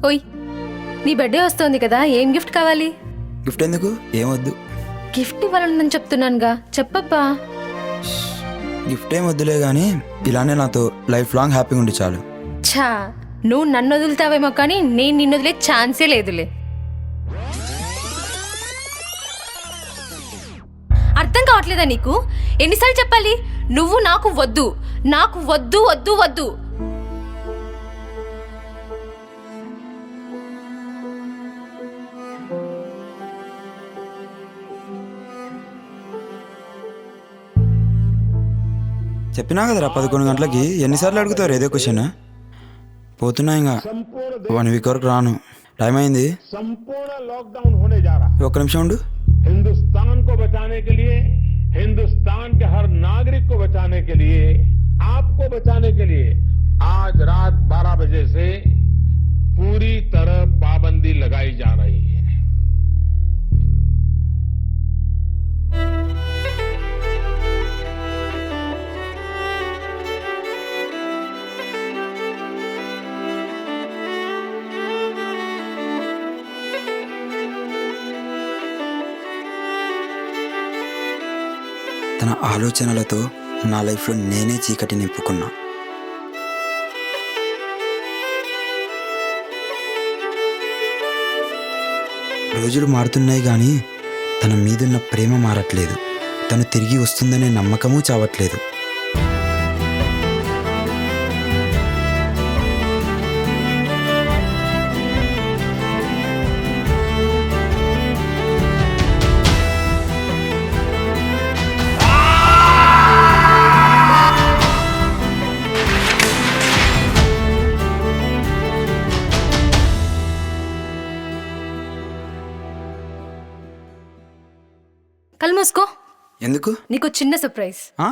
ఓయ్, నీ బర్త్డే వస్తోంది కదా, ఏం గిఫ్ట్ కావాలి? గిఫ్ట్ ఎందుకు? ఏమొద్దు. గిఫ్ట్ ఇవ్వాలని చెప్పతున్నానుగా, చెప్పబ్బా. గిఫ్ట్ ఏం వద్దులే కానీ ఇలానే నాతో లైఫ్ లాంగ్ హ్యాపీగా ఉండి చాలు. ఛా, నువ్వు నన్ను వదులుతావేమో కానీ నేను నిన్ను వదిలే ఛాన్సే లేదులే. అర్థం కావట్లేదా నీకు? ఎన్నిసార్లు చెప్పాలి? నువ్వు నాకు వద్దు, నాకు వద్దు వద్దు వద్దు. చెప్పినా కదరా 11 గంటలకి. ఎన్నిసార్లు అడుగుతారు ఏదో క్వశ్చన్? పోతున్నా ఇంకా 1 వీక్ వరకు రాను. టైం అయింది. संपूर्ण लॉकडाउन होने जा रहा है। ఒక్క నిమిషం ఉండు. हिंदुस्तान को बचाने के लिए, हिंदुस्तान के हर नागरिक को बचाने के लिए, आपको बचाने के लिए आज रात 12 बजे से पूरी तरह पाबंदी लगाई जा रही है। తన ఆలోచనలతో నా లైఫ్లో నేనే చీకటి నింపుకున్నా. రోజులు మారుతున్నాయి కానీ తన మీదున్న ప్రేమ మారట్లేదు. తను తిరిగి వస్తుందనే నమ్మకమూ చావట్లేదు. కళ్ళు మూసుకో. ఎందుకు? నీకు చిన్న సర్ప్రైజ్. ఆ?